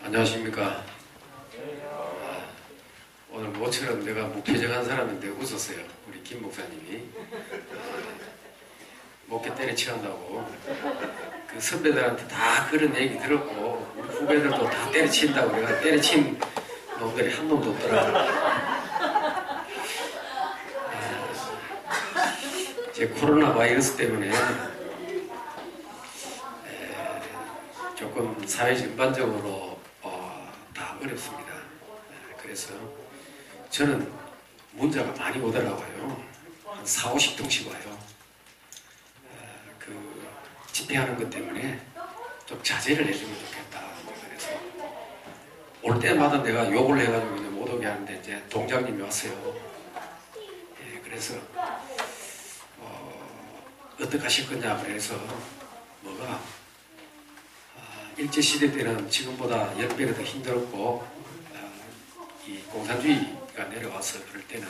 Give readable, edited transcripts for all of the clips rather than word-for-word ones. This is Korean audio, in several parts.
안녕하십니까. 오늘 모처럼 내가 무표정한 사람인데 웃었어요. 우리 김 목사님이. 목회 때려치한다고. 그 선배들한테 다 그런 얘기 들었고, 우리 후배들도 다 때려친다고. 내가 때려친 놈들이 한 놈도 없더라고. 제 코로나 바이러스 때문에 조금 사회 전반적으로 다 어렵습니다. 그래서 저는 문자가 많이 오더라고요. 한 4, 50통씩 와요. 그 집회하는 것 때문에 좀 자제를 해주면 좋겠다. 그래서 올 때마다 내가 욕을 해가지고 이제 못 오게 하는데 이제 동장님이 왔어요. 그래서 어떻게 하실 거냐 그래서 뭐가 일제시대 때는 지금보다 10배가 더 힘들었고 이 공산주의가 내려와서 그럴 때는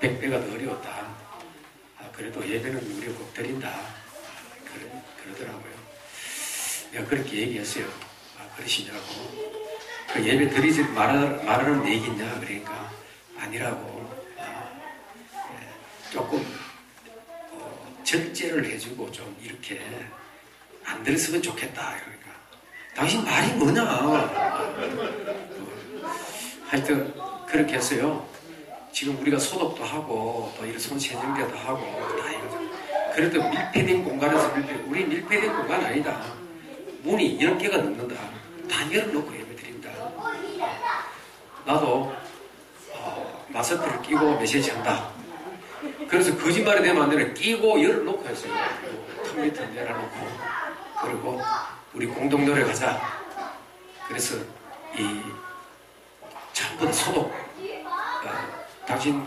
100배가 더 어려웠다. 그래도 예배는 우리가 꼭 드린다. 그러더라고요. 내가 그렇게 얘기했어요. 그러시냐고. 그 예배 드리지 말하는 얘기냐 그러니까 아니라고. 조금 절제를 해주고 좀 이렇게 안 들었으면 좋겠다. 그러니까 당신 말이 뭐냐. 하여튼 그렇게 했어요. 지금 우리가 소독도 하고 또 이런 손 세정제도 하고 다 이거죠. 그래도 밀폐된 공간에서 우리 밀폐된 공간 아니다. 문이 10개가 넘는다. 다 열어놓고 예배드린다. 나도 마스크를 끼고 메시지 한다. 그래서 거짓말이 되면 안 되는 끼고 열어놓고 했어요. 턱 밑에 내려놓고. 그리고 우리 공동 노력하자. 그래서 이 전부 다 소독. 당신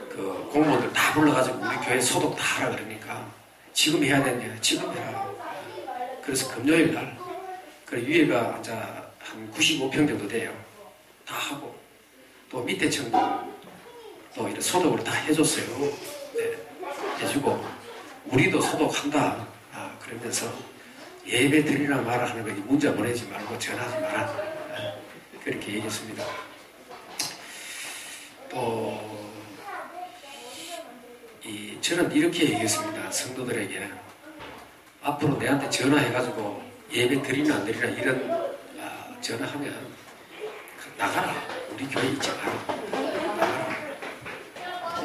그 공무원들 다 불러가지고 우리 교회 소독 다 하라 그러니까 지금 해야 되냐? 지금 해라. 그래서 금요일 날 그 위에가 이제 한 95평 정도 돼요. 다 하고 또 밑에 층도 또 이런 소독을 다 해줬어요. 네, 해주고 우리도 소독한다. 그러면서 예배 드리라 마라 하는 거 문자 보내지 말고 전화하지 마라. 그렇게 얘기했습니다. 또 저는 이렇게 얘기했습니다. 성도들에게 앞으로 내한테 전화해가지고 예배 드리나 안 드리나 이런 전화하면 나가라. 우리 교회 있지 마라. 나가라.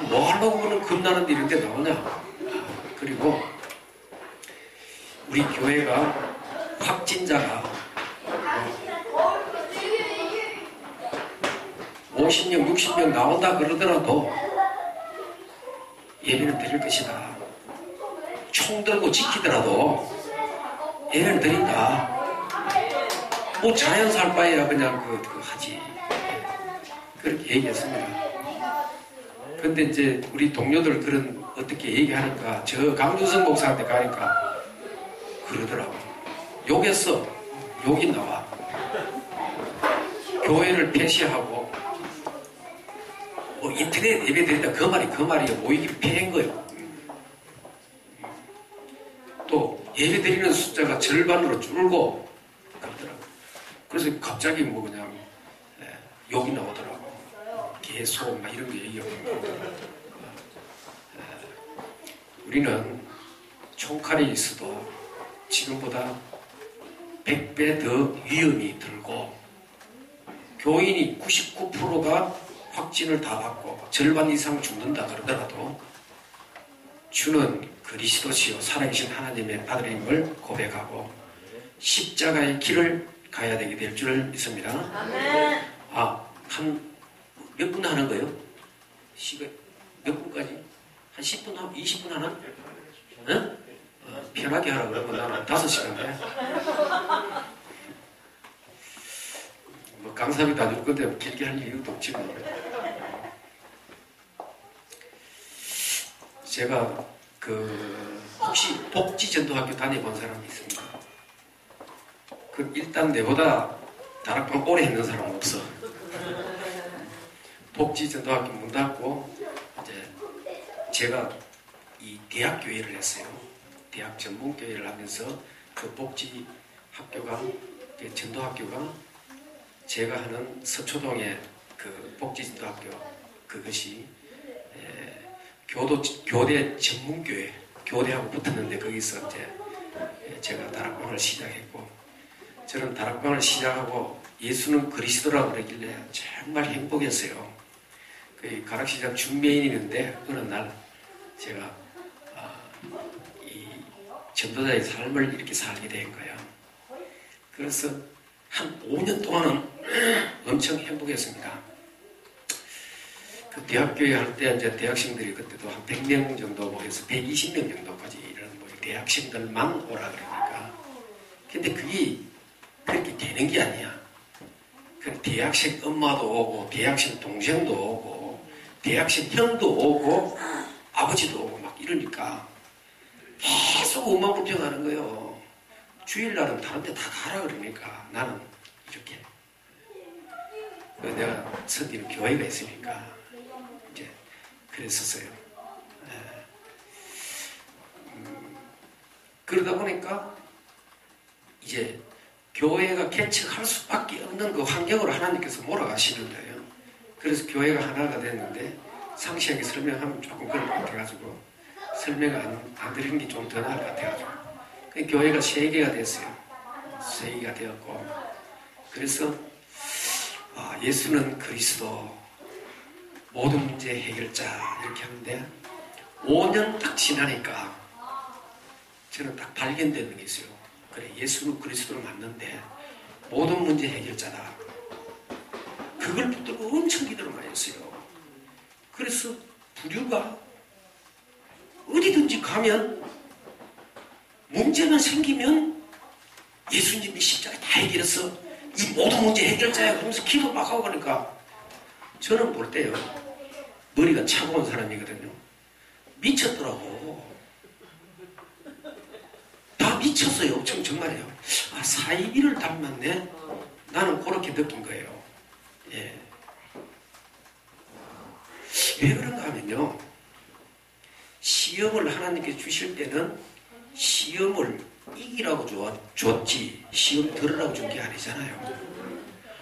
뭐 하려고 그는 겁나는데 이런 데 나오냐. 그리고 우리 교회가 확진자가 50명, 60명 나온다 그러더라도 예배는 드릴 것이다. 총 들고 지키더라도 예배는 드린다. 뭐 자연 살 바에야 그냥 그거 하지. 그렇게 얘기했습니다. 근데 이제 우리 동료들 그런 어떻게 얘기하니까 저 강주성 목사한테 가니까 그러더라고. 욕했어. 욕이 나와. 교회를 폐쇄하고 뭐 인터넷 예배 드린다 그 말이 모이기를 폐한 거예요. 또 예배 드리는 숫자가 절반으로 줄고 그러더라고. 그래서 갑자기 뭐 그냥 욕이 나오더라고. 개소 막 이런 거 얘기하고. 우리는 총칼이 있어도 지금보다 100배 더 위험이 들고 교인이 99%가 확진을 다 받고 절반 이상 죽는다 그러더라도 주는 그리스도시요 살아계신 하나님의 아들임을 고백하고 십자가의 길을 가야 되게 될 줄 믿습니다. 아멘. 한 몇 분 하는 거예요? 시간 몇 분까지? 한 10분 하고 20분 하나? 응? 편하게 하라 그러면 나는 5시간 돼. 뭐 강사비 다 줄 건데 길게 할 이유도 없지 뭐. 제가 혹시 복지전도학교 다녀본 사람이 있습니다. 일단 내보다 다락방 오래 있는 사람은 없어. 복지전도학교 문 닫고 이제 제가 이 대학교회를 했어요. 대학 전문교회를 하면서 그 복지학교가 전도학교가 제가 하는 서초동의 그 복지전도학교, 그것이 교대 전문교회, 교대하고 붙었는데 거기서 이제 제가 다락방을 시작했고, 저는 다락방을 시작하고 예수는 그리스도라고 그러길래 정말 행복했어요. 그 가락시장 중매인이는데 어느 날 제가 이 전도자의 삶을 이렇게 살게 된 거예요. 그래서 한 5년 동안은 엄청 행복했습니다. 그 대학교에 할 때 이제 대학생들이 그때도 한 100명 정도 모여서 120명 정도까지 이런 뭐 대학생들만 오라 그러니까. 근데 그게 그렇게 되는 게 아니야. 그 대학생 엄마도 오고, 대학생 동생도 오고, 대학생 형도 오고, 아버지도 오고 막 이러니까 계속 음악 불평하는 거예요. 주일날은 다른 데 다 가라 그러니까 나는 이렇게. 내가 선디는 교회가 있으니까 이제 그랬었어요. 그러다 보니까 이제 교회가 개척할 수밖에 없는 그 환경으로 하나님께서 몰아가시는 거예요. 그래서 교회가 하나가 됐는데 상세하게 설명하면 조금 그럴 것 같아가지고 설명 안 드리는 게 좀 더 나을 것 같아가지고 그 교회가 3개가 됐어요. 3개가 되었고, 그래서 예수는 그리스도 모든 문제 해결자 이렇게 하는데 5년 딱 지나니까 저는 딱 발견되는 게 있어요. 그래, 예수는 그리스도를 맞는데 모든 문제 해결자다. 그걸 붙들고 엄청 기도를 많이 했어요. 그래서 부류가 어디든지 가면 문제만 생기면 예수님이 십자가에 다 해결했어. 이 모든 문제 해결자야. 그러면서 기도 막 하고 그러니까 저는 볼 때요. 머리가 차가운 사람이거든요. 미쳤더라고. 다 미쳤어요. 정말이에요. 사이비를 닮았네. 나는 그렇게 느낀 거예요. 예. 왜 그런가 하면요. 시험을 하나님께 주실 때는 시험을 이기라고 줬지 시험 들으라고 준 게 아니잖아요.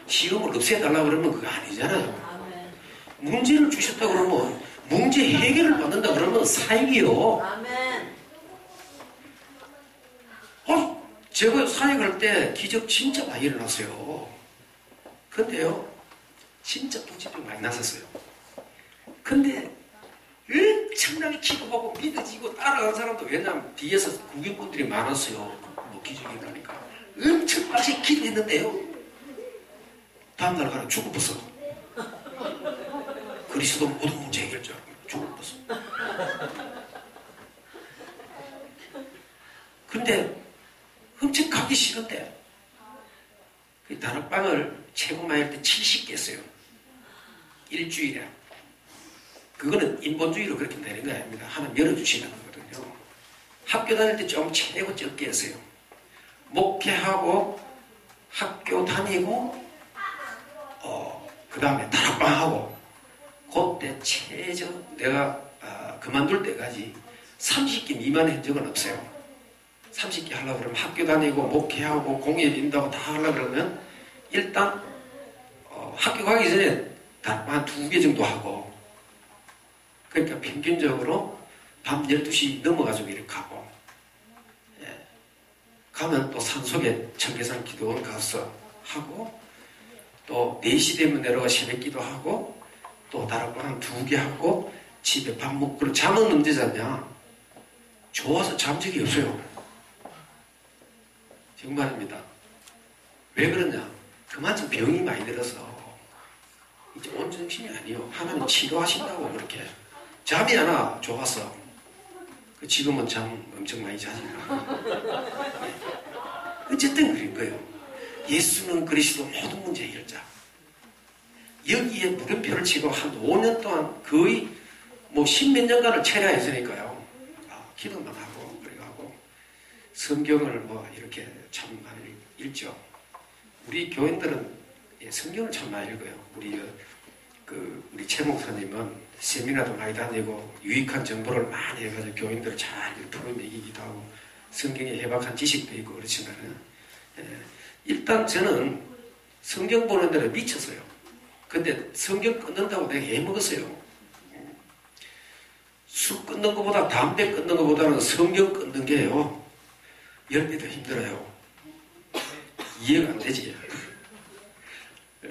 시험을 없애달라고 그러면 그거 아니잖아요. 문제를 주셨다고 그러면 문제 해결을 받는다 그러면 사익이요. 제가 사역할 때 기적 진짜 많이 일어났어요. 근데요, 진짜 부지도 많이 났었어요. 근데 엄청나게 기도하고 믿어지고 따라간 사람도, 왜냐면 뒤에서 구경꾼들이 많았어요. 뭐 기적이 일어나니까 엄청 많이 기도했는데요, 다음날 가면 죽어버렸어. 그리스도 모든 문제 해결자 죽어버렸어. 근데 엄청 가기 싫은데 그 다락방을 최고 많이 할 때 70개 했어요. 일주일에. 그거는 인본주의로 그렇게 되는 거 아닙니다. 하나 열어주시는 거거든요. 학교 다닐 때 좀 최고 적게 했어요. 목회하고 학교 다니고 그 다음에 다락방하고 그때 최저 내가 그만둘 때까지 30개 미만 한 적은 없어요. 30개 하려고 그러면 학교 다니고 목회하고 공예 빈다고 다 하려고 그러면 일단 학교 가기 전에 다락방 한 2개 정도 하고, 그러니까 평균적으로 밤 12시 넘어가지고 이렇게 가고, 예. 가면 또 산속에 청계산 기도원 가서 하고, 또 4시 되면 내려가 새벽 기도하고, 또 다락방 한 2개 하고, 집에 밥 먹고. 그리고 잠은 언제 잤냐? 좋아서 잠 적이 없어요. 정말입니다. 왜 그러냐? 그만큼 병이 많이 들어서 이제 온 정신이 아니요. 하나님 치료하신다고 그렇게. 잠이 안 와. 좋았어. 지금은 잠 엄청 많이 자지만. 어쨌든 그런 거예요. 예수는 그리스도 모든 문제 해결자. 여기에 물음표를 치고 한 5년 동안 거의 뭐 10몇 년간을 체려했으니까요. 기도만 하고 그래가고 성경을 뭐 이렇게 참 많이 읽죠. 우리 교인들은 성경을 참 많이 읽어요. 우리 최 목사님은 세미나도 많이 다니고 유익한 정보를 많이 해가지고 교인들을 잘 풀어내기도 하고 성경에 해박한 지식도 있고 그렇지만은, 일단 저는 성경 보는 데는 미쳤어요. 근데 성경 끊는다고 내가 해먹었어요. 술 끊는 것보다, 담배 끊는 것보다는 성경 끊는 게요, 10배 더 힘들어요. 이해가 안 되지.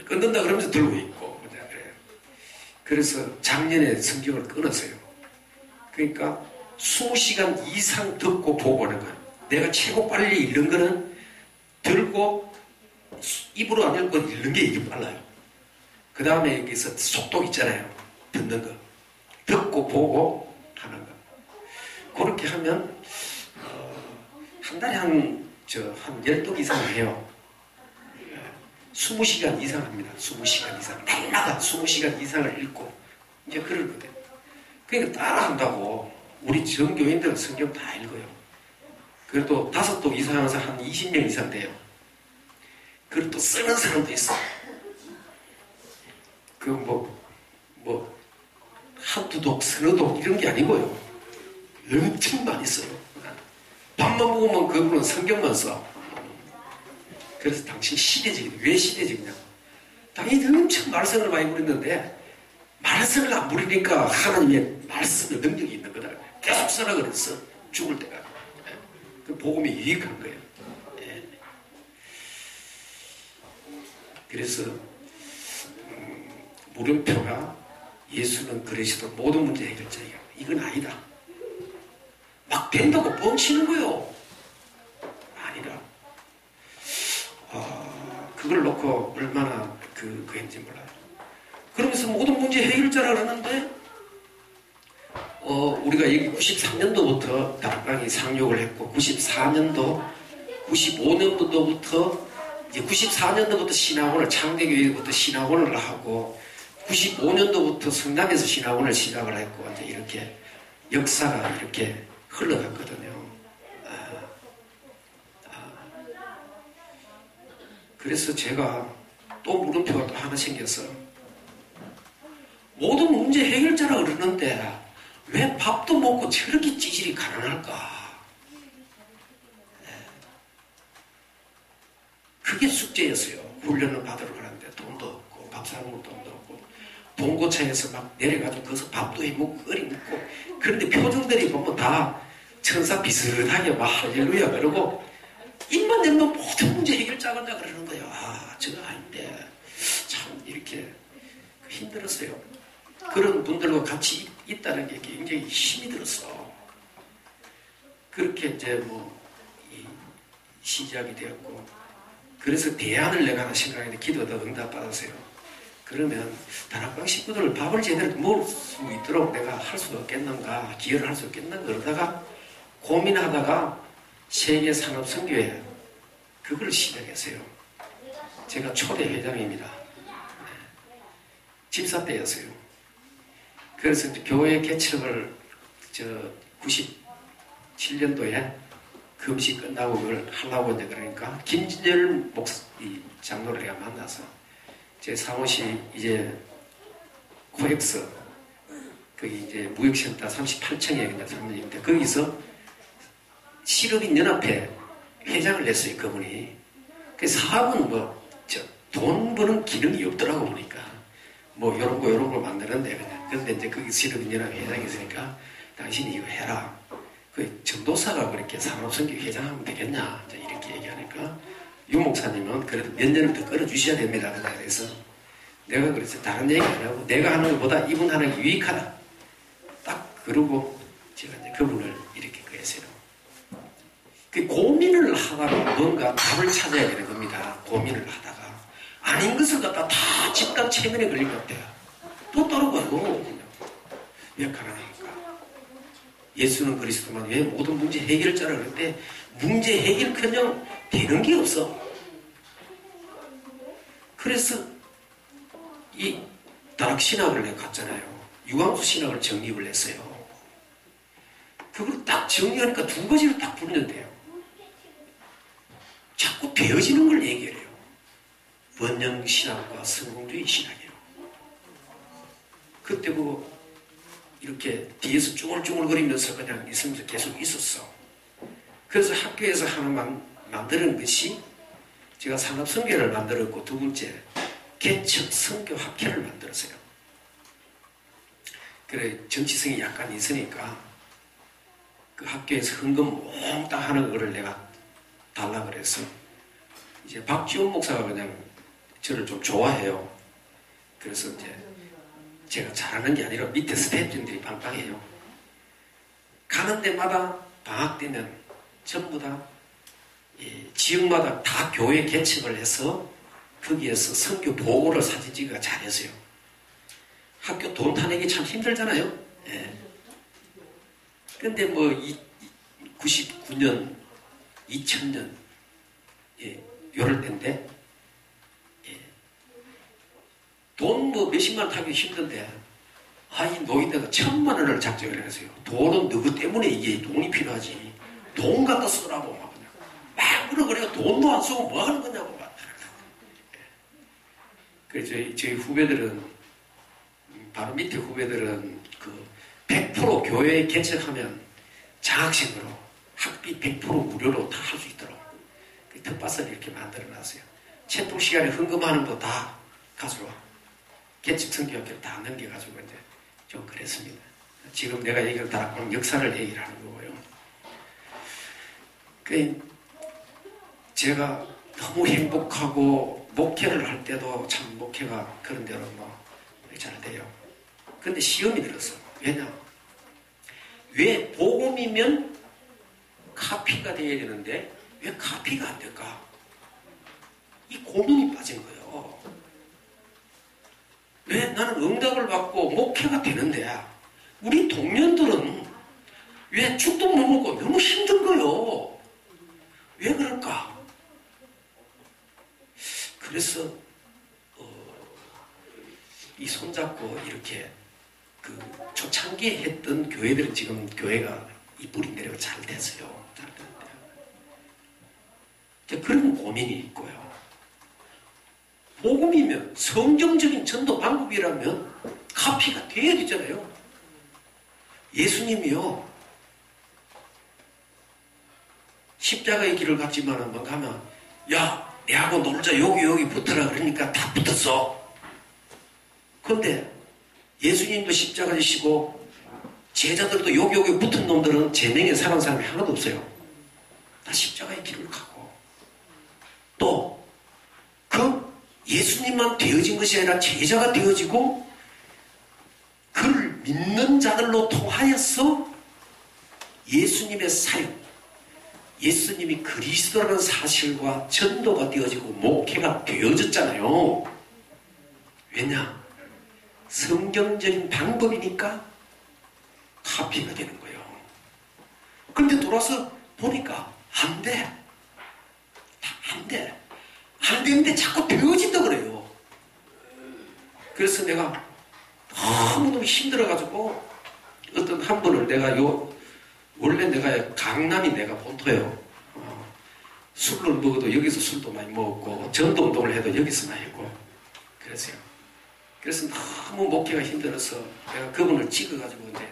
끊는다 그러면서 들고 있고, 그래요. 그래서 작년에 성경을 끊었어요. 그러니까 20시간 이상 듣고 보고 하는 거예요. 내가 최고 빨리 읽는 거는 들고 입으로 안 읽고 읽는 게 이게 빨라요. 그 다음에 여기서 속도 있잖아요. 듣는 거. 듣고 보고 하는 거. 그렇게 하면 한 달에 한 10독 이상 해요. 20시간 이상 합니다. 20시간 이상. 날마다 20시간 이상을 읽고 이제 그러거든. 그러니까 따라한다고. 우리 전교인들은 성경 다 읽어요. 그래도 5독 이상 하면서 한 20명 이상 돼요. 그리고 또 쓰는 사람도 있어. 한두 독, 서너 독 이런 게 아니고요. 엄청 많이 써요. 밥만 먹으면 그분은 성경만 써. 그래서 당신 시대적이다. 왜 시대적이냐? 당연히 엄청 말씀을 많이 부렸는데 말씀을 안 부리니까 하나님의 말씀의 능력이 있는 거다. 계속 써라 그랬어. 죽을 때까지. 그 복음이 유익한 거예요. 그래서 물음표가 예수는 그리스도 모든 문제 해결자예요. 이건 아니다. 막 된다고 뻥치는 거예요. 아니라. 그걸 놓고 얼마나 그인지 몰라요. 그러면서 모든 문제 해결자라 그러는데 우리가 여기 93년도부터 다락방이 상륙을 했고 94년도, 95년도부터 이제 94년도부터 신학원을 창대교회부터 신학원을 하고 95년도부터 성남에서 신학원을 시작을 했고 이제 이렇게 역사가 이렇게 흘러갔거든요. 그래서 제가 또 물음표가 또 하나 생겼어. 모든 문제 해결자라 그러는데 왜 밥도 먹고 저렇게 찌질이 가난할까? 그게 숙제였어요. 훈련을 받으러 가는데 돈도 없고 밥 사 먹을 돈도 없고 봉고차에서 막 내려가지고 거기서 밥도 해먹고 끓이 먹고 그런데 표정들이 보면 다 천사 비슷하게 막 할렐루야 그러고 입만 내면 모든 문제 해결자가 된다 그러는 거예요. 저거 아닌데 참 이렇게 힘들었어요. 그런 분들과 같이 있다는 게 굉장히 힘이 들었어. 그렇게 이제 시작이 되었고 그래서 대안을 내가 하나 생각했는데 기도도 응답받았어요. 그러면 다락방 식구들을 밥을 제대로 먹을 수 있도록 내가 할 수 없겠는가, 기여를 할 수 없겠는가 그러다가 고민하다가 세계산업선교회 그걸 시작했어요. 제가 초대 회장입니다. 집사 때였어요. 그래서 이제 교회 개척을 97년도에 금식 끝나고 그걸 하려고 이제 그러니까 김진열 장로를 내가 만나서 제 사무실 이제 코엑스 거기 이제 무역센터 38층에 그냥 사무실인데 거기서 실업인 연합회 회장을 냈어요. 그분이. 그 사업은 돈 버는 기능이 없더라고 보니까 요런 걸 만드는데 그냥. 그런데 이제 거기 실업인 연합회 회장이 있으니까 당신이 이거 해라. 그 전도사가 그렇게 산업선교 회장하면 되겠냐 이렇게 얘기하니까 유 목사님은 그래도 몇 년을 더 끌어주셔야 됩니다. 그래서 내가 그래서 다른 얘기 안 하고 내가 하는 것보다 이분 하는 게 유익하다. 딱 그러고 제가 이제 그분을 이렇게 그랬어요. 그 고민을 하다가 뭔가 답을 찾아야 되는 겁니다. 고민을 하다가 아닌 것을 갖다 다 집단 체면에 걸린 것 같아요. 또 따라가요. 왜 가능합니까? 예수는 그리스도만 왜 모든 문제 해결자라 그랬는데 문제 해결커녕 되는 게 없어. 그래서 이 다락신학을 내가 갔잖아요. 유광수 신학을 정립을 했어요. 그걸 딱 정리하니까 두 가지로 딱 붙는데요. 자꾸 되어지는 걸 얘기해요. 번영신학과 성공주의 신학이에요. 그때 이렇게 뒤에서 쭈글쭈글거리면서 그냥 있으면서 계속 있었어. 그래서 학교에서 하나 만드는 것이 제가 상업선교를 만들었고, 두 번째 개척 선교 학회를 만들었어요. 그래, 정치성이 약간 있으니까 그 학교에서 헌금 몽땅 하는 거를 내가 달라 그래서 이제 박지원 목사가 그냥 저를 좀 좋아해요. 그래서 이제 제가 잘하는 게 아니라 밑에 스태프들이 빵빵해요. 가는 데마다 방학 되면 전부 다 지역마다 다 교회 개척을 해서 거기에서 선교 보고를 사진 찍기가 잘했어요. 학교 돈 타내기 참 힘들잖아요. 예. 근데 뭐 99년, 2000년 요럴 때인데 돈 뭐 몇십만 원 타기 힘든데 이 노인네가 1000만 원을 작정을 했어요. 돈은 너희 때문에 이게 돈이 필요하지. 돈 갖다 쓰라고 막 그래 돈도 안 쓰고 뭐 하는 거냐고 막. 그래서 저희 후배들은 바로 밑에 후배들은 그 100% 교회에 개척하면 장학생으로 학비 100% 무료로 다 할 수 있도록 그 텃밭을 이렇게 만들어 놨어요. 채통 시간에 헌금하는 거 다 가져와. 개척 선교학교를 다 넘겨가지고 이제 좀 그랬습니다. 지금 내가 얘기를 다 역사를 얘기를 하는 거고요. 그 제가 너무 행복하고 목회를 할 때도 참 목회가 그런 대로 뭐 잘 돼요. 근데 시험이 들었어. 왜냐? 왜 복음이면 카피가 돼야 되는데 왜 카피가 안 될까? 이 고민이 빠진 거예요. 왜 나는 응답을 받고 목회가 되는데 우리 동년들은 왜 죽도 못 먹고 너무 힘든 거예요. 왜 그럴까? 그래서 이 손잡고 이렇게 그 초창기에 했던 교회들은 지금 교회가 이 뿌리 내려가 잘 됐어요. 잘 됐는데 그런 고민이 있고요. 복음이면 성경적인 전도 방법이라면 카피가 돼야 되잖아요. 예수님이요 십자가의 길을 갔지만 가면 야 내하고 놀자 여기 붙어라 그러니까 다 붙었어. 그런데 예수님도 십자가 지시고 제자들도 여기 붙은 놈들은 제명에 살아난 사람이 하나도 없어요. 다 십자가의 길을 가고 또 그 예수님만 되어진 것이 아니라 제자가 되어지고 그를 믿는 자들로 통하여서 예수님의 사역, 예수님이 그리스도라는 사실과 전도가 되어지고 목회가 되어졌잖아요. 왜냐? 성경적인 방법이니까 카피가 되는 거예요. 그런데 돌아서 보니까 안 돼. 안 돼. 안 되는데 자꾸 되어진다 그래요. 그래서 내가 너무 힘들어가지고 어떤 한 분을 내가 원래 내가 강남이 내가 본토예요. 술을 먹어도 여기서 술도 많이 먹었고 전도 운동을 해도 여기서 많이 했고 그랬어요. 그래서 너무 목회가 힘들어서 내가 그분을 찍어가지고 이제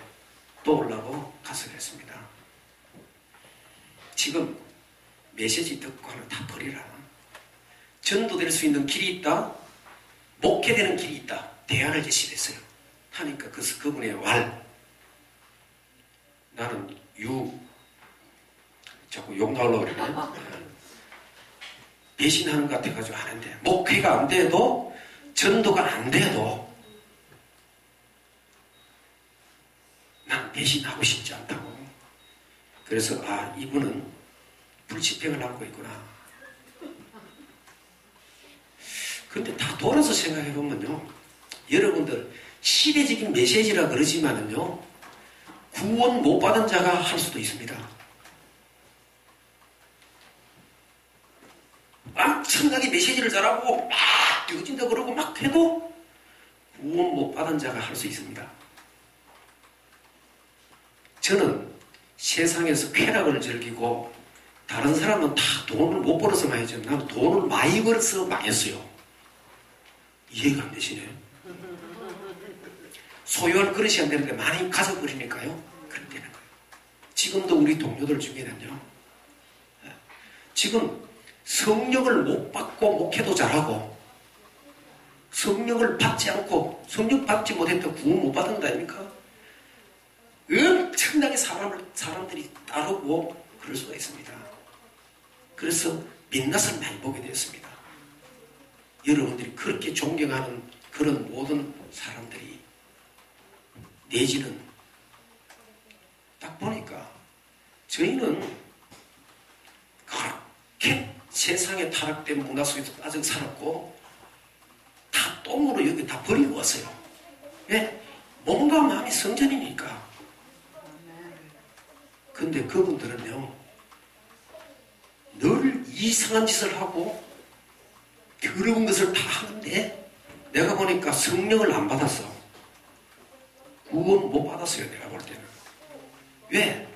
도우려고 가서 했습니다. 지금 메시지 듣고 하면 다 버리라. 전도될 수 있는 길이 있다. 목회되는 길이 있다. 대안을 제시했어요. 하니까 그분의 나는 자꾸 욕 나오려고 그러네. 배신하는 것 같아가지고 하는데 목회가 안 돼도 전도가 안 돼도 난 배신하고 싶지 않다고. 그래서 이분은 불치병을 앓고 있구나. 근데 다 돌아서 생각해보면요, 여러분들 시대적인 메시지라 그러지만은요 구원 못 받은 자가 할 수도 있습니다. 엄청나게 메시지를 잘하고 막 뛰어진다 그러고 막 해도 구원 못 받은 자가 할 수 있습니다. 저는 세상에서 쾌락을 즐기고 다른 사람은 다 돈을 못 벌어서 망했지만 나는 돈을 많이 벌어서 망했어요. 이해가 안 되시네요. 소유할 그릇이 안 되는데 많이 가져버리니까요 그렇게 되는 거예요. 지금도 우리 동료들 중에는요 지금 성령을 못 받고 목회도 잘하고 성령을 받지 않고 성령 받지 못했던 구원 못 받은 거 아닙니까? 엄청나게 사람들이 따르고 그럴 수가 있습니다. 그래서 민낯을 많이 보게 되었습니다. 여러분들이 그렇게 존경하는 그런 모든 사람들이 내지는 딱 보니까 저희는 그렇게 세상에 타락된 문화 속에서 아직 살았고 다 똥으로 여기 다 버리고 왔어요. 왜? 몸과 마음이 성전이니까. 근데 그분들은요 늘 이상한 짓을 하고 더러운 것을 다 하는데 내가 보니까 성령을 안 받았어. 구원 못 받았어요. 내가 볼 때는. 왜?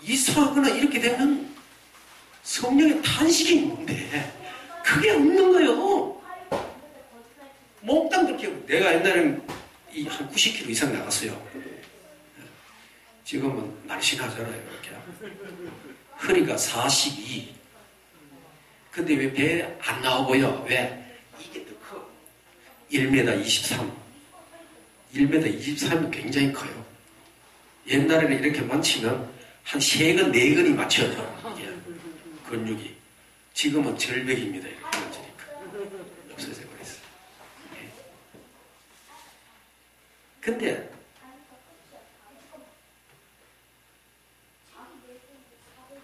이상하거나 이렇게 되면 성령의 탄식이 있는데 그게 없는 거예요. 몽땅 그렇게. 내가 옛날에는 한 90kg 이상 나갔어요. 지금은 날씬하잖아요. 이렇게. 허리가 42. 근데 왜 배 안 나와 보여? 왜? 이게 더 커. 1m 23. 1m 23이 굉장히 커요. 옛날에는 이렇게 많지는 한 3근, 4근이 맞춰져. 이게 근육이. 지금은 절벽입니다. 이렇게 맞으니까. 없어져 버렸어요. 네. 근데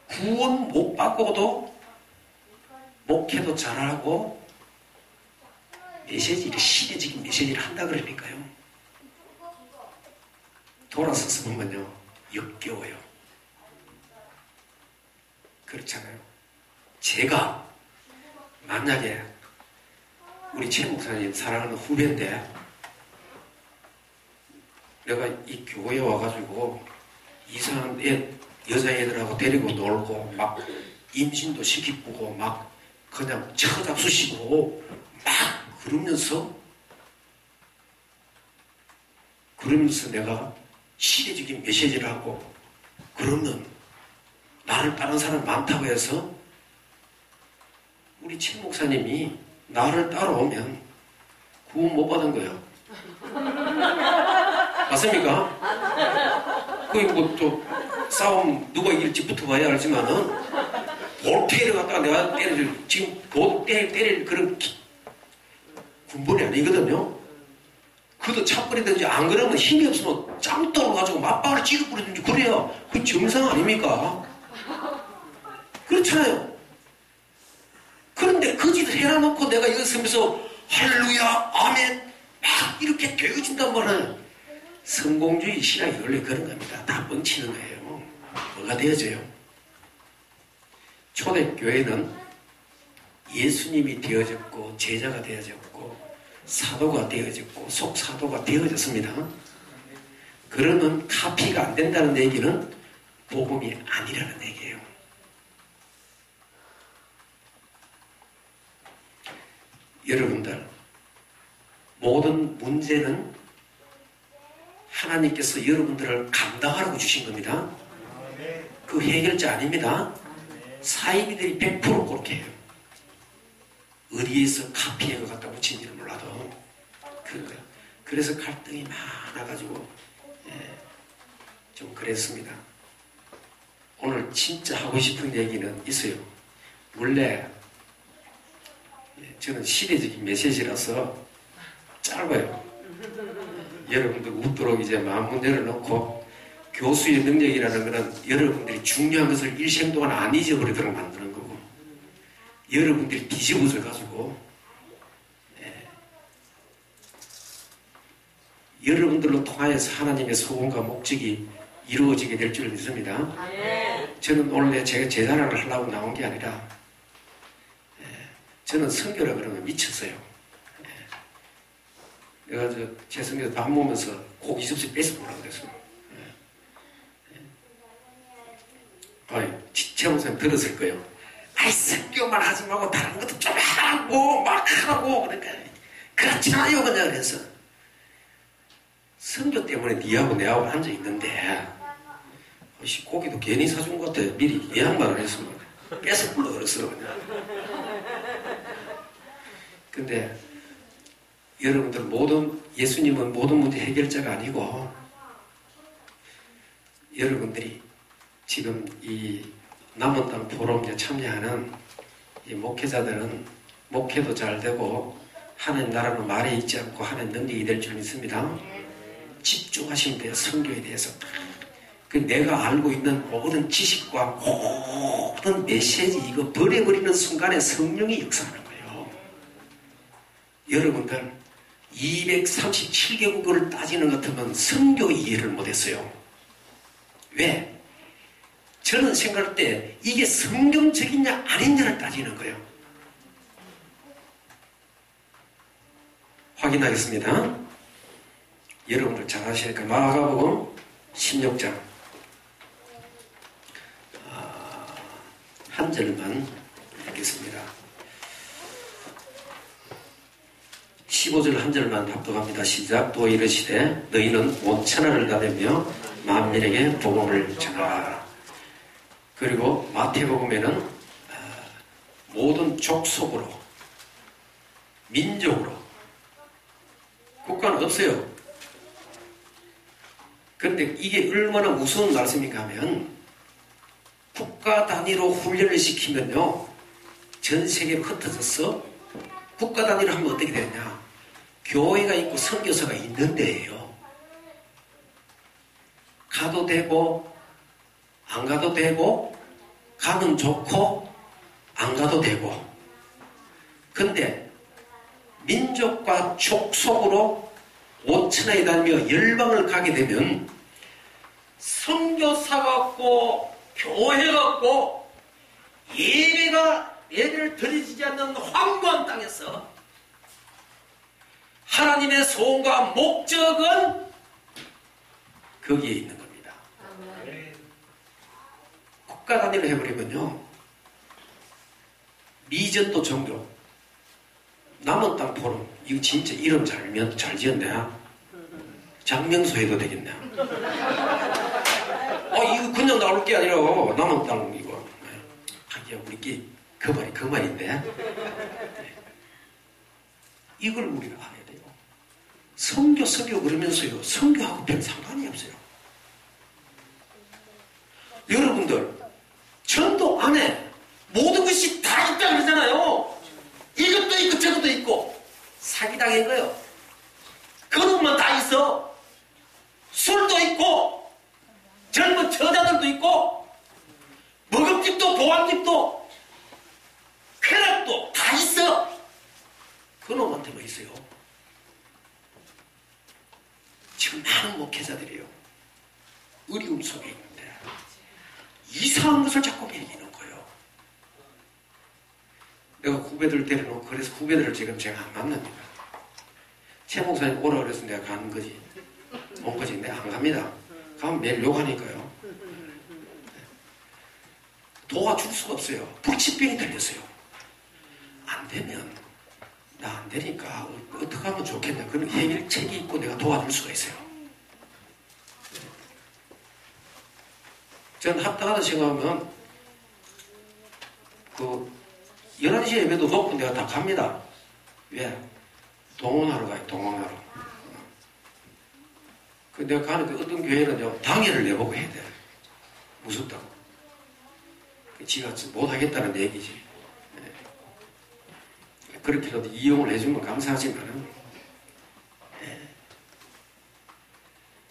구원 못 받고도 목회도 잘하고 메시지를 시대적인 메시지를 한다 그러니까요. 돌아서서 보면요 역겨워요. 그렇잖아요. 제가 만약에 우리 최 목사님 사랑하는 후배인데 내가 이 교회에 와가지고 이상한 여자애들하고 데리고 놀고 막 임신도 시키고 막 그냥 처잡수시고 막 그러면서 내가 시대적인 메시지를 하고 그러면 나를 따르는 사람 많다고 해서 우리 최 목사님이 나를 따라오면 구원 못 받은 거예요. 맞습니까? 그게 뭐 또 싸움 누가 이길지 붙어봐야 알지만은 볼테를 갖다가 내가 때려줄 지금 때릴 그런 군번이 아니거든요. 그도 차버리든지 안 그러면 힘이 없으면 짱돌을 가지고 맞박을 찍어버리든지 그래야 그 정상 아닙니까? 그렇잖아요. 그런데 그 짓을 해놔놓고 내가 이거 쓰면서 할렐루야 아멘 막 이렇게 되어진단 말은 성공주의 신앙이 원래 그런 겁니다. 다 뻥치는 거예요. 뭐가 되어져요? 초대교회는 예수님이 되어졌고 제자가 되어졌고 사도가 되어졌고 속사도가 되어졌습니다. 그러면 카피가 안 된다는 얘기는 복음이 아니라는 얘기예요. 여러분들 모든 문제는 하나님께서 여러분들을 감당하라고 주신 겁니다. 그 해결자 아닙니다. 사이비들이 100% 그렇게 해요. 어디에서 카피해가 갖다 붙인지는 몰라도 그거예요. 그래서 갈등이 많아가지고 좀 그랬습니다. 오늘 진짜 하고 싶은 얘기는 있어요. 원래 저는 시대적인 메시지라서 짧아요. 여러분들 웃도록 이제 마음 열어놓고 교수의 능력이라는 것은 여러분들이 중요한 것을 일생 동안 안 잊어버리도록 만드는 거고 여러분들이 뒤집어져 가지고 여러분들로 통하여서 하나님의 소원과 목적이 이루어지게 될 줄 믿습니다. 저는 원래 제가 제자랑을 하려고 나온 게 아니라 저는 선교라 그러면 미쳤어요. 내가 제 성교 밥 먹으면서 고기 접시 뺏어 보라고 그랬어요. 최 목사님 들었을 거예요. 아이 선교만 하지 말고 다른 것도 좀 하고 막 하고 그러니까 그렇지 않아요 그냥 그래서 선교 때문에 니하고 내하고 앉아 있는데 고기도 괜히 사준 것 같아. 미리 예약만 안 했으면 뺏어 불러들었어 그냥. 근데 여러분들 예수님은 모든 문제 해결자가 아니고 여러분들이 지금 이 남은 땅 포럼에 참여하는 이 목회자들은 목회도 잘 되고 하나님 나라는 말에 있지 않고 하나님 능력이 될 줄 믿습니다. 집중하시면 돼요. 성경에 대해서. 그 내가 알고 있는 모든 지식과 모든 메시지 이거 버려버리는 순간에 성령이 역사하는 거예요. 여러분들 237개국어를 따지는 것 같으면 성경 이해를 못했어요. 왜? 저는 생각할 때 이게 성경적이냐 아니냐를 따지는 거예요. 확인하겠습니다. 여러분들 잘 아시니까 마가복음 16장 한 절만 읽겠습니다. 15절 한 절만 합독합니다. 시작. 또 이르시되 너희는 온 천하를 다니며 만민에게 복음을 전하라. 그리고 마태복음에는 모든 족속으로 민족으로 국가는 없어요. 그런데 이게 얼마나 무서운 말씀인가 하면 국가 단위로 훈련을 시키면요 전 세계로 흩어져서 국가 단위로 하면 어떻게 되냐, 교회가 있고 선교사가 있는 데예요. 가도 되고 안 가도 되고 가면 좋고 안 가도 되고. 근데 민족과 족속으로 5천하에 다니며 열방을 가게 되면 선교사 같고 교회 같고 예배를 드려지지 않는 황무한 땅에서 하나님의 소원과 목적은 거기에 있는 겁니다. 국가 단위로 해버리면요 미전도 종교 남은 땅 포럼 이거 진짜 이름 잘 지었네. 장명소 해도 되겠네. 이거 그냥 나올 게 아니라 남은 땅 이거 하기야 우리끼리 그 말인데 이걸 우리가 알아야 돼요. 선교 그러면서요 선교하고 별 상관이 없어요. 여러분들 전도 안에 모든 것이 다 있다 그러잖아요. 이것도 있고 저것도 있고 사기당한 거예요. 그것만 다 있어. 술도 있고 젊은 처자들도 있고 먹음집도 보안집도 쾌락도 다 있어. 그놈한테만 있어요. 지금 많은 목회자들이요 어려움 속에 있는데 이상한 것을 자꾸 배기는 거예요. 내가 후배들 데려놓고 그래서 후배들을 지금 제가 안 만납니다. 최 목사님 오라 그래서 내가 가는 거지. 온 거지. 내가 안 갑니다. 가면 매일 욕하니까요. 도와줄 수가 없어요. 불치병이 들렸어요. 안 되면 나 안 되니까 어떻게 하면 좋겠냐. 그런 해결책이 있고 내가 도와줄 수가 있어요. 저는 합당하다 생각하면 11시 예배도 놓고 내가 다 갑니다. 왜? 동원하러 가요. 동원하러. 내가 가는 그 어떤 교회는요 당회를 내보고 해야 돼. 무섭다고. 지가 못하겠다는 얘기지. 그렇게라도 이용을 해주면 감사하지만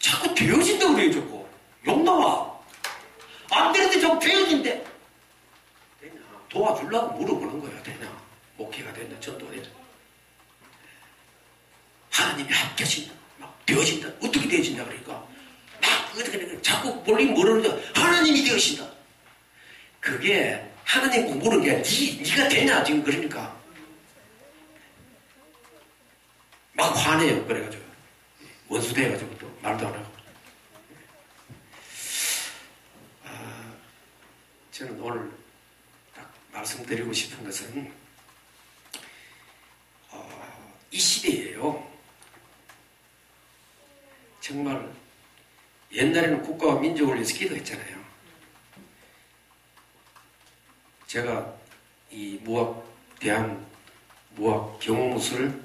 자꾸 되어진다고 그래요. 자꾸 욕 나와. 안 되는데 자꾸 되어진대. 되냐? 도와주려고 물어보는 거야. 되냐? 목회가 되냐? 전도가 되냐? 하나님이 합격신다. 막 되어진다. 어떻게 되어진다 그러니까 막 어떻게 자꾸 몰리면 모르는데 하나님이 되어진다. 그게 하나님 공부는 게 네가 되냐 지금 그러니까 막 화내요. 그래가지고 원수 돼가지고 또 말도 안 하고. 저는 오늘 딱 말씀드리고 싶은 것은 이 시대예요. 정말 옛날에는 국가와 민족을 위해서 기도했잖아요. 제가 이 대한 무학 경호무술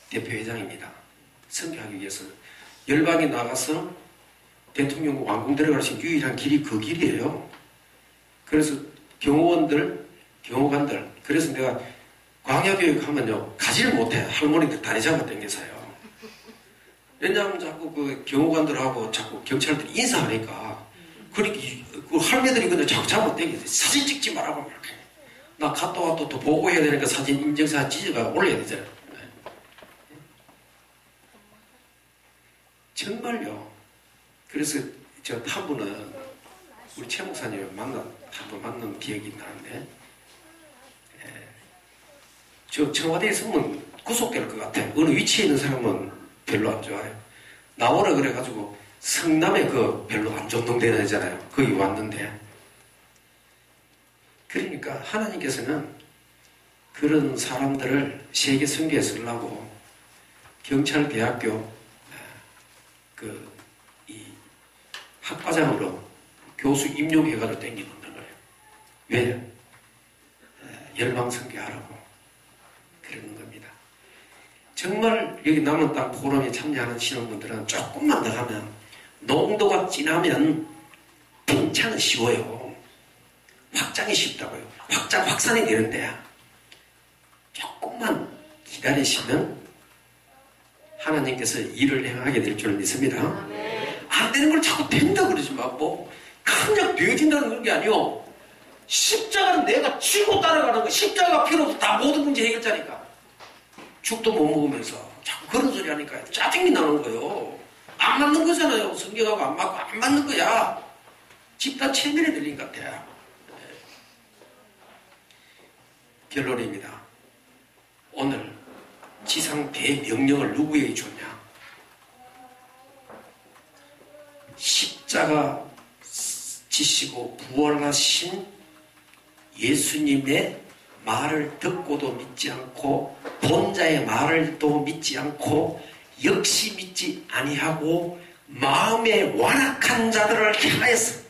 대표회장입니다. 선교하기 위해서 열방에 나가서 대통령 왕궁 들어갈 수 있는 유일한 길이 그 길이에요. 그래서 경호관들, 그래서 내가 광야교육 하면요, 가지를 못해. 할머니들 다리 잡아 당겨서요. 왜냐하면 자꾸 그 경호관들하고 자꾸 경찰들이 인사하니까, 그러니까 그 할매들이 그냥 자꾸 잡아 당겨서 사진 찍지 말라고 이렇게. 나 갔다 와도 또 보고해야 되니까 사진 인증사진 찢어가 올려야 되잖아요. 정말요. 그래서 저 한 분은 우리 최 목사님을 한 번 만난 기억이 나는데, 저 청와대에 있으면 구속될 것 같아요. 어느 위치에 있는 사람은 별로 안 좋아요. 나오라 그래가지고 성남에 그 별로 안 존동되잖아요. 거기 왔는데, 그러니까 하나님께서는 그런 사람들을 세계 선교에 쓰려고 경찰대학교 이 학과장으로 교수 임용해가지고 땡겨놓는 거예요. 왜? 열방 선교하라고 그러는 겁니다. 정말 여기 남은 땅 포럼에 참여하는 신혼분들은 조금만 더 가면, 농도가 진하면 팽창은 쉬워요. 확장이 쉽다고요. 확산이 되는데 조금만 기다리시면 하나님께서 일을 행하게 될 줄 믿습니다. 안 되는 걸 자꾸 된다 그러지 마. 뭐 그냥 되어진다는 그런 게 아니요. 십자가는 내가 쥐고 따라가는 거. 십자가 필요 없어. 다 모든 문제 해결자니까. 죽도 못 먹으면서 자꾸 그런 소리 하니까 짜증이 나는 거예요. 안 맞는 거잖아요. 성경하고 안 맞고 안 맞는 거야. 집단 체면에 들린 것 같아요. 결론입니다. 오늘 지상 대명령을 누구에게 줬냐? 십자가 지시고 부활하신 예수님의 말을 듣고도 믿지 않고 본자의 말을 또 믿지 않고 역시 믿지 아니하고 마음에 완악한 자들을 향하여서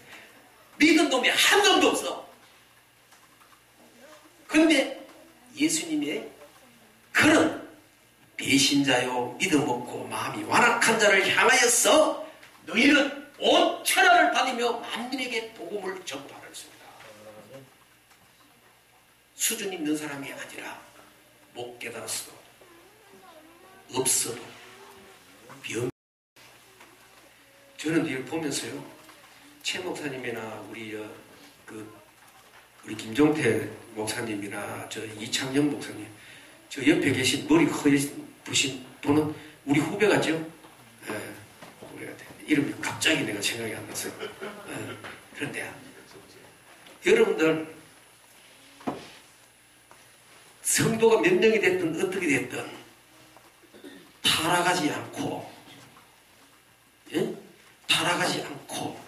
믿은 놈이 한 놈도 없어. 그런데 예수님의 그런 배신자요 믿음 없고 마음이 완악한 자를 향하여서 너희는 온 천하를 다니며 만민에게 복음을 전파하라 했습니다. 수준 있는 사람이 아니라 못 깨달았어도 없어도 병. 저는 이걸 보면서요, 최 목사님이나 우리 김종태 목사님이나 저 이창영 목사님, 저 옆에 계신 머리 부신 분은 우리 후배 같죠? 후배가 돼. 이름이 갑자기 내가 생각이 안 났어요. 그런데 여러분들 성도가 몇 명이 됐든 어떻게 됐든 타락하지 않고, 타락하지 않고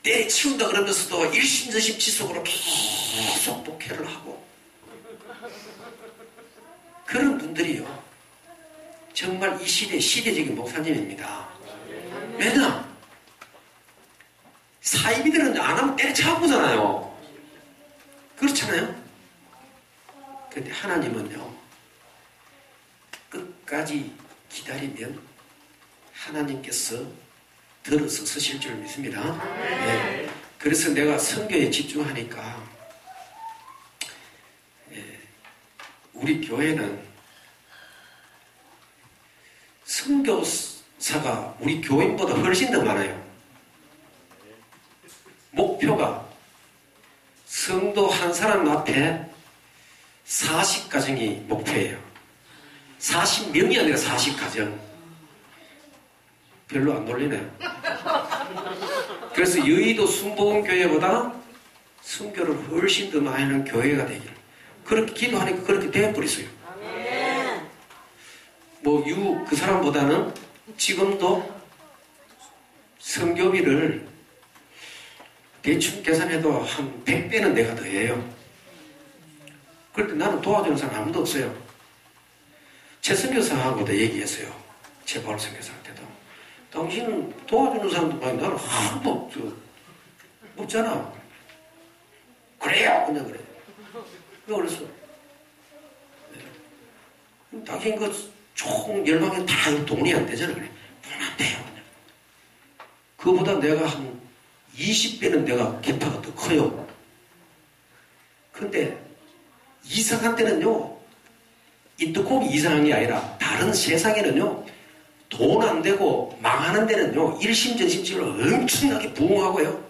때려치운다 그러면서도 일심전심 지속으로 계속 목회를 하고, 그런 분들이요 정말 이 시대적인 목사님입니다. 왜냐? 사이비들은 안 하면 때려쳐보잖아요. 그렇잖아요. 근데 하나님은요 끝까지 기다리면 하나님께서 들어서 서실 줄 믿습니다. 네. 그래서 내가 선교에 집중하니까, 우리 교회는 선교사가 우리 교인보다 훨씬 더 많아요. 목표가 성도 한 사람 앞에 40가정이 목표예요. 40명이 아니라 40가정. 별로 안 놀리네요. 그래서 여의도 순복음교회보다 순교를 훨씬 더 많이 하는 교회가 되기를, 그렇게 기도하니까 그렇게 되어버렸어요. 그 사람보다는 지금도 선교비를 대충 계산해도 한 100배는 내가 더 해요. 그런데 나는 도와주는 사람 아무도 없어요. 최 선교사하고도 얘기했어요. 최 바울 선교사한테도. 당신은 도와주는 사람도 많이, 나는 하나도 없잖아. 그래요. 그냥 그래요. 그래서 당신 총 열방에 다 돈이 안 되잖아. 그래. 돈 안 돼요. 그냥. 그거보다 내가 한 20배는 내가 개파가 더 커요. 근데 이상한 데는요, 인터콤이 이상한 게 아니라 다른 세상에는요, 돈 안 되고 망하는 데는요, 일심전심적으로 엄청나게 부흥하고요.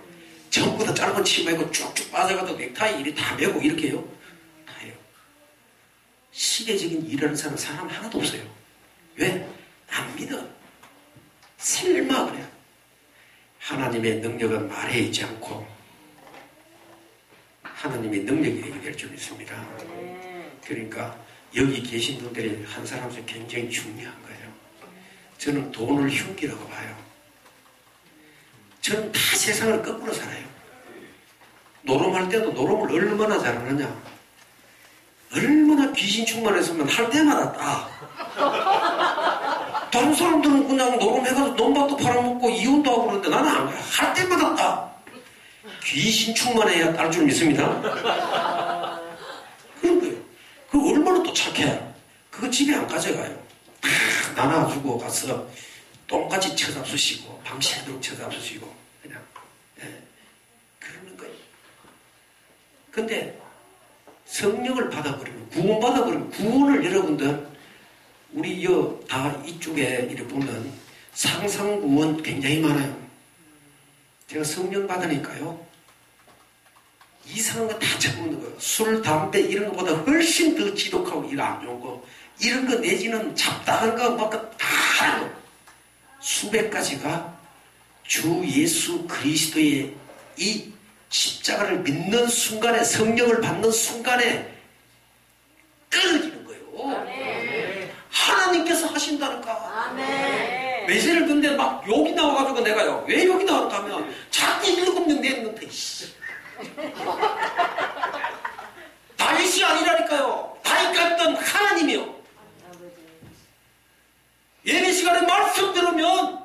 전부 다 짧은 치마 입고 쭉쭉 빠져가도 넥타이 이리 다 메고 이렇게 해요. 다 해요. 시대적인 일하는 사람 하나도 없어요. 왜? 안 믿어. 설마 그래요. 하나님의 능력은 말에 있지 않고 하나님의 능력이 되게 될 줄 믿습니다. 그러니까 여기 계신 분들이 한 사람씩 굉장히 중요한 거예요. 저는 돈을 흉기라고 봐요. 저는 다 세상을 거꾸로 살아요. 노름할 때도 노름을 얼마나 잘하느냐. 얼마나 귀신 충만했으면 할 때마다 따. 다른 사람들은 그냥 노름해가지고 논밭도 팔아먹고 이혼도 하고 그러는데 나는 안 그래. 할 때마다 따. 귀신 충만해야 딸 줄 믿습니다. 그런 거예요. 그거 얼마나 또 착해. 그거 집에 안 가져가요. 다 나눠주고 가서 똥같이 쳐잡수시고 밤새도록 쳐잡수시고 그냥 그러는 거예요. 근데 성령을 받아버리면 구원받아버리면 구원을 여러분들 우리 다 이쪽에 이렇게 보면 상상구원 굉장히 많아요. 제가 성령 받으니까요 이상한 거 다 쳐먹는 거예요. 술, 담배 이런 것보다 훨씬 더 지독하고 이거 안 좋은 거 이런 거 내지는 잡다한 거 막 다 하고 수백 가지가 주 예수 그리스도의 이 십자가를 믿는 순간에 성령을 받는 순간에 끊어지는 거예요. 아멘. 하나님께서 하신다니까. 아멘. 메시지를 듣는데 막 욕이 나와가지고 내가요. 왜 욕이 나올까 하면 자꾸 7명 냈는데 다윗이 아니라니까요. 다윗 같던 하나님이요. 예배 시간에 말씀 들으면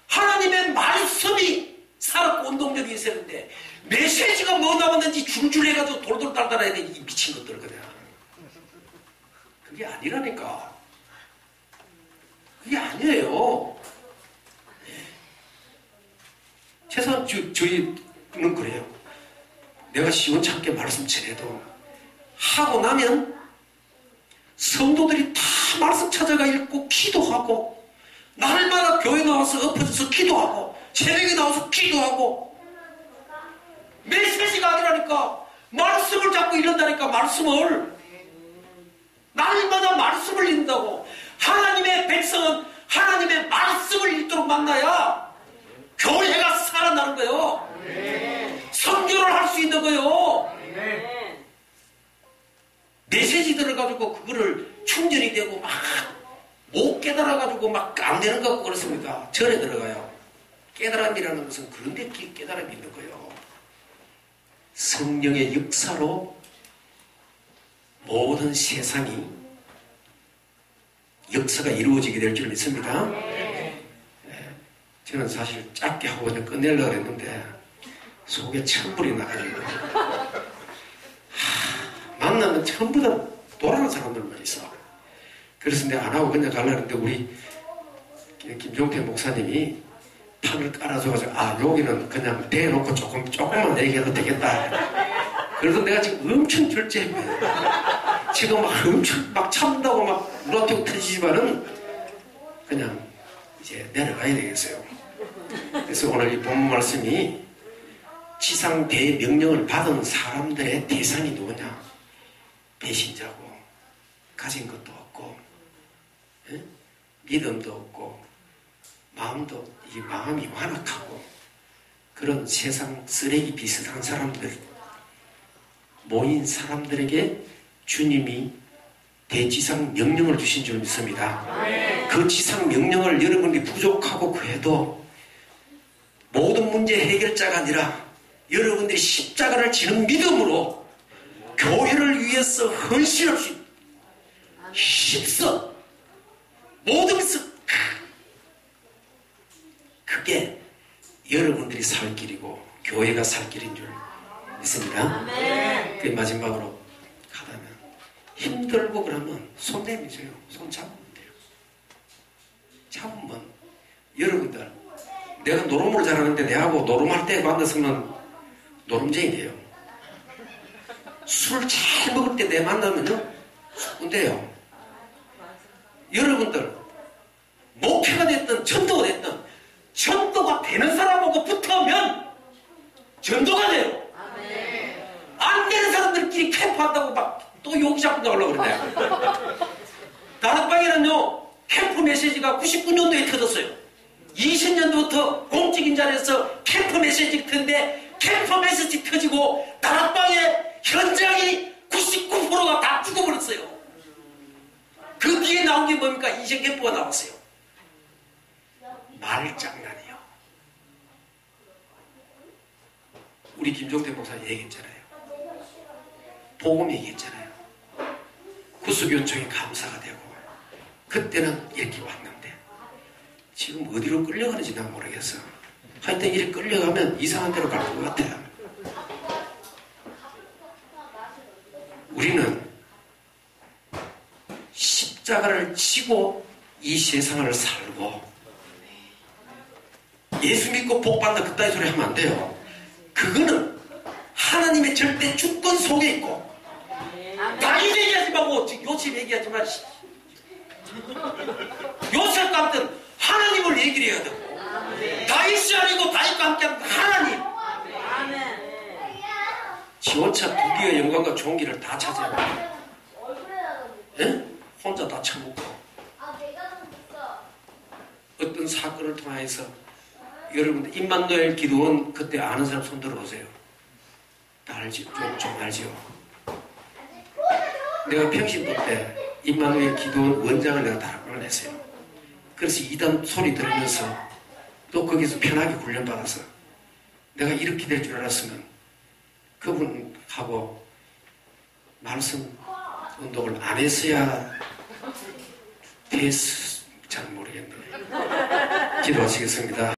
하나님의 말씀이 살았고 운동력이 있어야 되는데 메시지가 뭐 나왔는지 줄줄 해가지고 돌돌 달달해야 돼. 이 미친 것들 그냥. 그게 아니라니까. 그게 아니에요. 최소한 저희는 그래요. 내가 시원찮게 말씀 전해도 하고 나면 성도들이 다 말씀 찾아가 읽고 기도하고 날마다 교회 나와서 엎어져서 기도하고 새벽에 나와서 기도하고 메시지가 아니라니까 말씀을 자꾸 읽는다니까 말씀을 날마다 말씀을 읽는다고 하나님의 백성은 하나님의 말씀을 읽도록 만나야 교회가 살아나는 거예요. 선교를 할 수 있는 거예요. 메시지들을 가지고 그거를 충전이 되고 막 못 깨달아가지고 막 안 되는 것 같고 그렇습니까? 절에 들어가요. 깨달음이라는 것은 그런 데 깨달음이 있는 거예요. 성령의 역사로 모든 세상이 역사가 이루어지게 될 줄 믿습니다. 저는 사실 짧게 하고 그냥 끝내려고 했는데 속에 천불이 나가지고 만나면 전부 다 돌아가는 사람들만 있어. 그래서 내가 안 하고 그냥 가려는데 우리 김종태 목사님이 판을 깔아줘가지고 여기는 그냥 대놓고 조금만 얘기해도 되겠다. 그래서 내가 지금 엄청 절제했거든요. 지금 막 엄청 막 참다고 막 물어뜯고 터지지만은 그냥 이제 내려가야 되겠어요. 그래서 오늘 이 본문 말씀이 지상 대명령을 받은 사람들의 대상이 누구냐? 배신자고 가진 것도 없고 믿음도 없고 마음이 완악하고 그런 세상 쓰레기 비슷한 사람들 모인 사람들에게 주님이 대지상 명령을 주신 줄 믿습니다. 그 지상 명령을 여러분이 부족하고 그래도 모든 문제 해결자가 아니라 여러분들이 십자가를 지는 믿음으로 교회를 위해서 헌신할 수 힘써 모든 것을 그게 여러분들이 살 길이고 교회가 살 길인 줄 믿습니다. 그 마지막으로 가다면 힘들고 그러면 손 내미세요. 손 잡으면 돼요. 잡으면 여러분들 내가 노름을 잘하는데 내하고 노름할 때 만났으면 노름쟁이에요. 술 잘 먹을 때 내 만나면요 근데요 여러분들 목회가 됐든 전도가 됐든 전도가 되는 사람하고 붙으면 전도가 돼요. 안 되는 사람들끼리 캠프한다고 막 또 욕이 자꾸 나오려고 그러네. 다락방에는요 캠프 메시지가 99년도에 터졌어요. 20년도부터 공적인 자리에서 캠프 메시지 터는데 캠프 메시지 터지고 다락방의 현장이 99%가 다 죽어버렸어요. 그 뒤에 나온 게 뭡니까? 인생 캠프가 나왔어요. 말장난이요. 우리 김종태 목사 얘기했잖아요. 복음 얘기했잖아요. 구수교총이 감사가 되고 그때는 이렇게 왔는데 지금 어디로 끌려가는지 난 모르겠어. 하여튼 이렇게 끌려가면 이상한 데로 갈 것 같아요. 우리는 십자가를 지고 이 세상을 살고 예수 믿고 복 받는 그따위 소리 하면 안 돼요. 그거는 하나님의 절대 주권 속에 있고 다윗 얘기하지 말고 요셉 얘기하지만 요셉 같은 하나님을 얘기를 해야 되고 다윗이 아니고 다윗과 함께하는 하나님 지원차 두 개의 영광과 종기를 다 차지하고 예? 혼자 다 처먹고 어떤 사건을 통해서 여러분들 임마누엘 기도원 그때 아는 사람 손 들어보세요. 다 알지? 좀 알지요? 내가 평신도 때 임마누엘 기도원 원장을 내가 다락방을 냈어요. 그래서 이단 소리 들으면서 또 거기서 편하게 훈련받아서 내가 이렇게 될 줄 알았으면 그분하고 말씀 운동을 안 했어야 됐을 잘 모르겠네요. 기도하시겠습니다.